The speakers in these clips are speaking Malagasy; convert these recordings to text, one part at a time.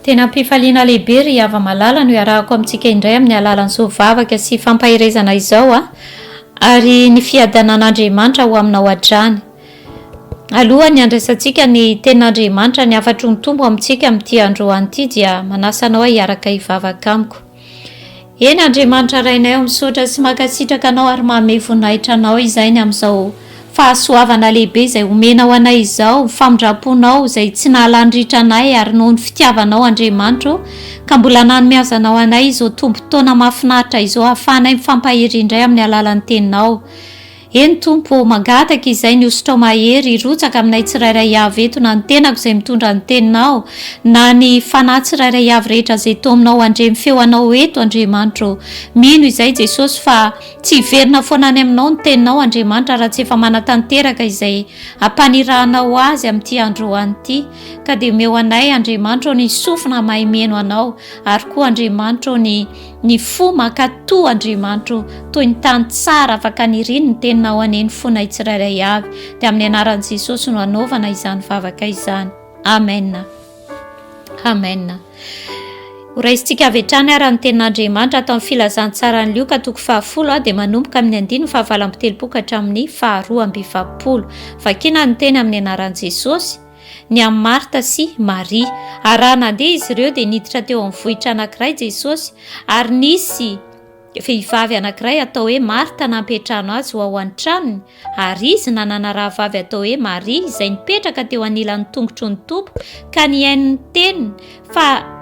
Tena mpifaliana lehibe ry ava-malala no iarahako amintsika indray amin'ny alalan'izao vavaka sy fampahirezana izao ary ny fiadanan'Andriamanitra ho aminao hatrany. Alohany andraisantsika ny tenin'Andriamanitra ny afatry ny Tompo amintsika amin'ity androany ity dia manasanao hiaraka hivavaka amiko. Eny Andriamanitra rainay misaotra sy mankasitraka anao ary manome voninahitra anao izay ny amin'izao fahasoavana lehibe izay omenao anay izao, famindraponao izay tsy nahalandritra anay ary noho ny fitiavanao Andriamanitra ka mbola nanomiazanao anay izao tombontona mahafinaritra izao ahafahanay mifampahery indray amin'ny alalan'ny teninao. Eny Tompo, mangataka izay ny osotrao mahery irotsaka aminay tsirairay avy eto na ny tenako izay mitondra ny teninao na ny fanahy tsirairay avy rehetra izay tominao andre mifeoanao eto Andriamanitra. Mino izay Jesosy fa tsy hiverina foana any aminao ny teninao Andriamanitra raha tsy efa manatanteraka izay ampaniranao azy amin'ity androany ity. Ka dia meo anay Andriamanitra ny sofina mahay mihaino anao ary koa Andriamanitra ny fo makatoa Andriamanitra toy ny tany tsara afaka niriny ny teninao aneny fonay tsirairay avy. Dia amin'ny anaran'i Jesosy no anaovana izany vavaka izany. Amen. Amen. Horaisintsika avy hatrany ary ny tenin'Andriamanitra atao amin'ny filazantsara ny Lioka toko 10 dia manomboka amin'ny 9:7 hatramin'ny 12:20. Vakina ny teny amin'ny anaran'i Jesosy. Ny amin'ny Marta sy Maria. Raha nandeha izy ireo dia niditra teo amin'ny vohitra anankiray Jesosy ary nisy vehivavy anankiray atao hoe Marta nampetrahany azy ho ao an-tranony ary izy nanana rahavavy atao hoe Maria izay nipetraka teo anilan'ny tongotry ny Tompo ka nihaino ny teniny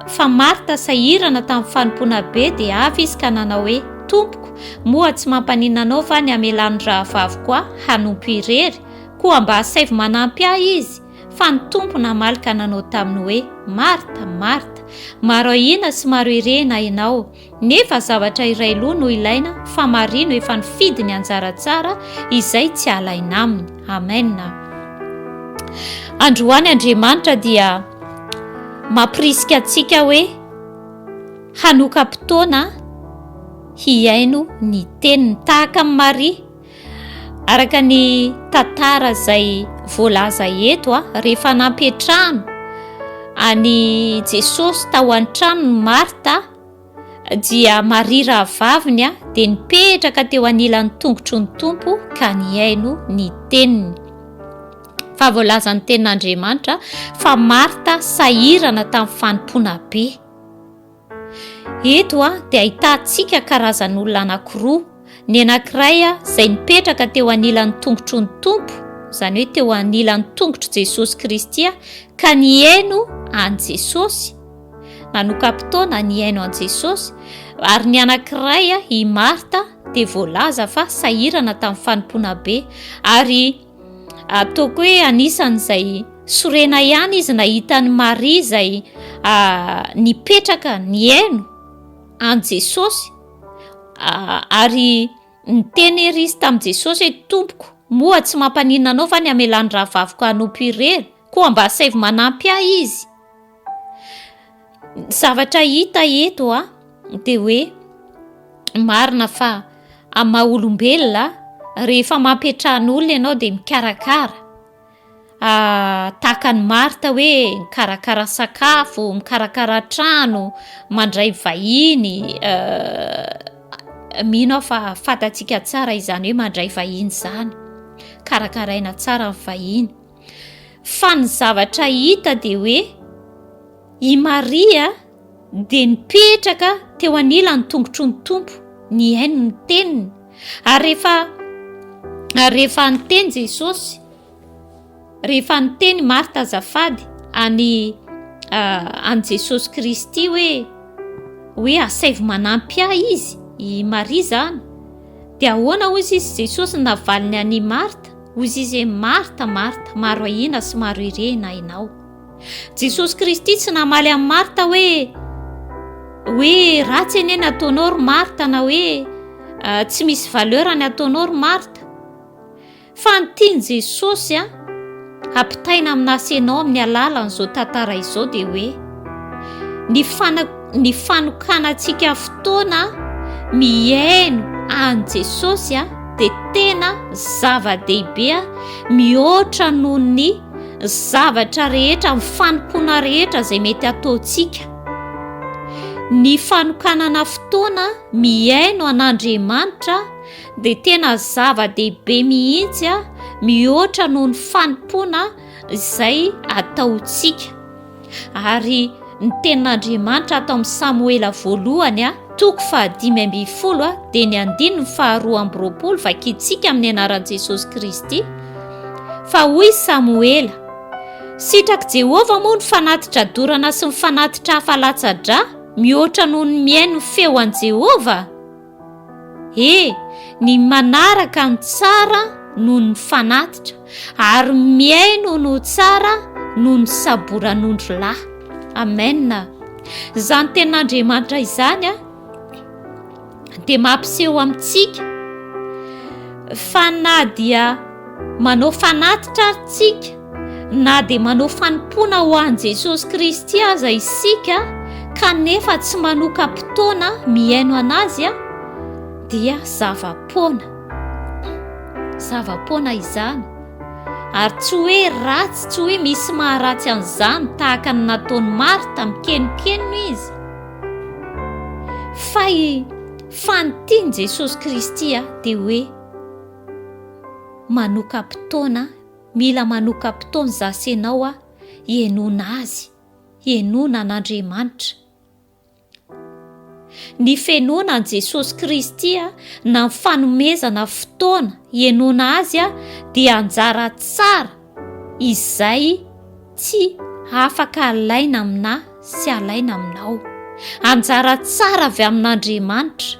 fa Marta sahirana tamin'ny fanompoana be dia avy izy ka nanao hoe Tompoko, moa tsy mampaninona anao fa ny amelan'ny rahavavy koa hanompo irery koa mba hasaivy manampy ahy izy. Fa ny Tompo namalika nanao taminy hoe Marta, Marta, maro ahina sy maro irena ianao, nefa zavatra iray loha no ilaina fa Maria no efa nifidy ny anjara tsara izay tsy halaina aminy. Amen. Androany Andriamanitra dia mampirisika antsika hoe hanoka-potoana hihaino ny teniny tahaka amin'ny Maria. Araka ny tantara izay voalaza eto rehefa nampetrahany any Jesosy tao an-tranony Marta dia Maria rahavaviny dia nipetraka teo anilan'ny tongotry ny Tompo ka nihaino ny teniny. Fa voalazan'ny tenin'Andriamanitra fa Marta sahirana tamin'ny fanompoana be. Eto dia ahitantsika karazan'olona anankiroa. Ny anankiray izay nipetraka teo anilan'ny tongotry ny Tompo, izany hoe teo anilan'ny tongotry Jesosy Kristy ka nihaino an Jesosy, nanoka-potoana nihaino an Jesosy. Ary ny anankiray i Marta dia voalaza fa sahirana tamin'ny fanompoana be ary ataoko hoe anisan'izay sorena ihany izy nahitany Maria izay nipetraka nihaino an Jesosy ary niteny ery izy tamin'i Jesosy hoe Tompoko, moa tsy mampaninona anao fa ny amelan'ny rahavaviko hanompo irery koa mba hasaivy manampy ahy izy. Zavatra hita eto dia hoe marina fa amin'ny maha-olombelona rehefa mampetrahan'olona ianao dia mikarakara. Tahaka ny Marta hoe mikarakara sakafo, mikarakara trano, mandray vahiny. Mino fa fatatsika tsara izany hoe mandray vahiny izany, karakaraina tsara ny vahiny. Fa ny zavatra hita dia hoe i Maria dia nipetraka teo anilan'ny tongotry ny Tompo, nihaino ny teniny. Ary rehefa niteny Jesosy, rehefa niteny Marta azafady an Jesosy Kristy hoe hasaivy manampy ahy izy, i Maria zany, dia ahoana hozy izy Jesosy navaliny any Marta, hozy izy Marta, Marta, maro ahina sy maro irena ianao. Jesosy Kristy tsy namaly amin'ny Marta hoe ratsy ene ny ataonao ry Marta na hoe tsy misy valeur ny ataonao ry Marta. Fa ny tiany Jesosy ampitaina amin'asenao amin'ny alalan'izao tantara izao dia hoe ny fanokanantsika fotoana mihaino an Jesosy dia tena zava-dehibe mihoatra noho ny zavatra rehetra, ny fanompoana rehetra izay mety ataontsika ny fanokanana fotoana mihaino an'Andriamanitra dia tena zava-dehibe mihitsy mihoatra noho ny fanompoana izay ataontsika. Ary ny tenin'Andriamanitra atao amin'ny Samoela voalohany 5:10 dia ny 2:20 vakitsika amin'ny anaran'i Jesosy Kristy. Fa hoy Samoela: sitraky Jehova moa ny fanatitra dorana sy ny fanatitra hafalatsa-dra mihoatra noho ny mihaino feo an' Jehova. Ny manaraka ny tsara noho ny fanatitra, ary mihaino no tsara noho ny saboran'ondro lahy. Amen. Izany tenin'Andriamanitra izany dia mampiseho amintsika fa na dia manao fanatitra tsika, na dia manao fanompoana ho an'i Jesosy Kristy aza isika, kanefa tsy manoka-potoana mihaino anazy dia zava-poana izany. Ary tsy hoe ratsy, tsy hoe misy maharatsy an'izany tahaka ny nataony Marta mikenokenona izy, fa fanotiany Jesosy Kristy dia hoe manoka-potoana, mila manoka-potoana zasy ianao hiainona azy, hiainona an'Andriamanitra. Ny fiainona an' Jesosy Kristy na ny fanomezana fotoana hiainona azy dia anjara tsara izay tsy afaka alaina amina sy alaina aminao. Anjara tsara avy amin'Andriamanitra,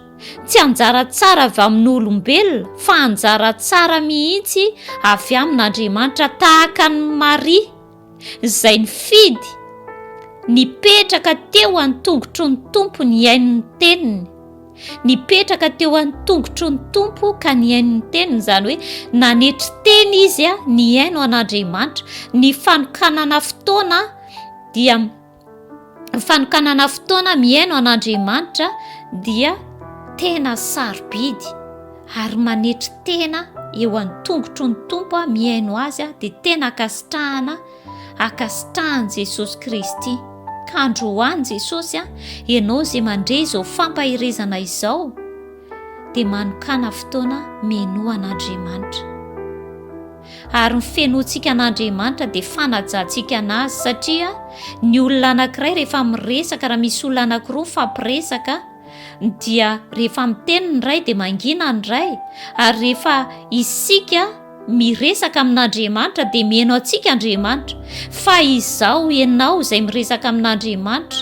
tsy anjara tsara avy amin'ny olombelona, fa anjara tsara mihitsy avy amin'Andriamanitra, tahaka ny Maria izay nifidy, nipetraka teo amin'ny tongotry ny Tompo nihaino ny teniny, nipetraka teo amin'ny tongotry ny Tompo ka nihaino ny teniny, izany hoe nanetry teny izy nihaino an'Andriamanitra. Ny fanokanana fotoana dia fanokanana fotoana mihaino an'Andriamanitra dia tena sarobidy, ary manetry tena eo amin'ny tongotry ny Tompo mihaino azy dia tena akasitrahany Jesosy Kristy. Ka androany Jesosy ianao izay mandray izao fampahirezana izao dia manokana fotoana mihaino an'Andriamanitra. Ary ny fiainontsika an'Andriamanitra dia fanajantsika anazy, satria ny olona anankiray rehefa miresaka, raha misy olona anankiroa mifampiresaka, dia rehefa miteny ny ray dia mangina ny ray, ary rehefa isika miresaka amin'Andriamanitra dia mihaino antsika Andriamanitra. Fa izao ianao izay miresaka amin'Andriamanitra,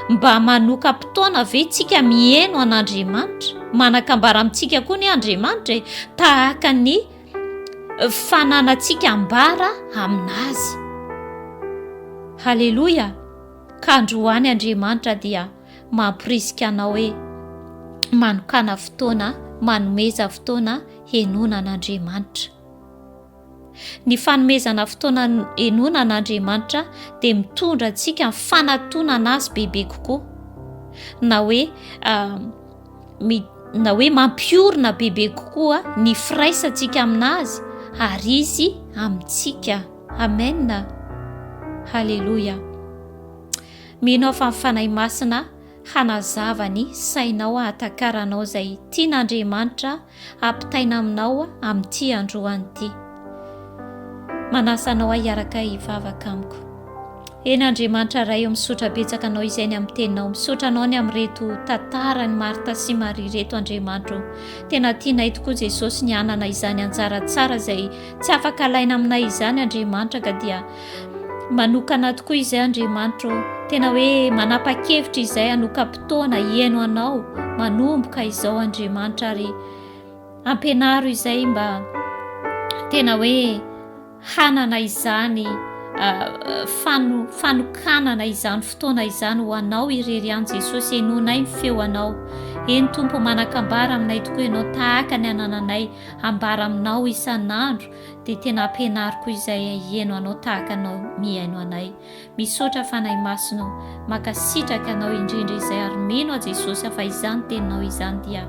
mba manoka-potoana ve tsika mihaino an'Andriamanitra, manakambara amintsika koa ny Andriamanitra tahaka ny fananantsika ambara aminazy. Haleloia. Ka androany Andriamanitra dia mampirisika anao hoe manokana fotoana, manomeza fotoana hiainona an'Andriamanitra. Ny fanomezana fotoana hiainona an'Andriamanitra dia mitondra antsika ny fanantonana azy bebe kokoa, na hoe mampiorina bebe kokoa ny firaisantsika aminazy ary izy amintsika. Amen. Haleloia. Mino fa mifanahy masina hanazava ny sainao, hatakaranao izay tian'Andriamanitra ampitaina aminao amin'ity androany. Manasanao hiaraka hivavaka amiko. Eny Andriamanitra ray, eo misotra betsaka anao izay ny amin'ny teninao, misotra anao ny amin'ireto tantara ny Marta sy Maria reto Andriamanitra. Tena tianay tokoa Jesosy ny anana izany anjara tsara izay tsy afaka alaina aminay izany Andriamanitra, ka dia manokana tokoa izay Andriamanitra, tena hoe manapa-kevitra izay hanoka-potoana hiaino anao manomboka izao Andriamanitra, ary ampianaro izay mba tena hoe hanana izany fanokanana izany fotoana izany ho anao irery any Jesosy, hainonay ny feo anao. Eny Tompo, manakambara aminay tokoa ianao tahaka ny anananay ambara aminao isan'andro, dia tena ampianariko izay hiaino anao tahaka anao mihaino anay. Misaotra fanahy masino, makasitraka anao indrindra izay, ary mino a Jesosy fa izany teninao izany dia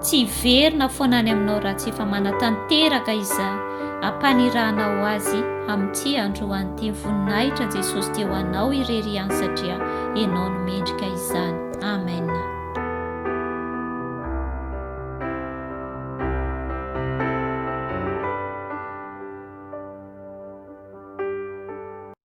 tsy verina foana any aminao raha tsy efa manatanteraka izay ampanirahanao azy amin'ity androany ity. Voninahitra Jesosy teo anao irery any, satria ianao no mendrika izany.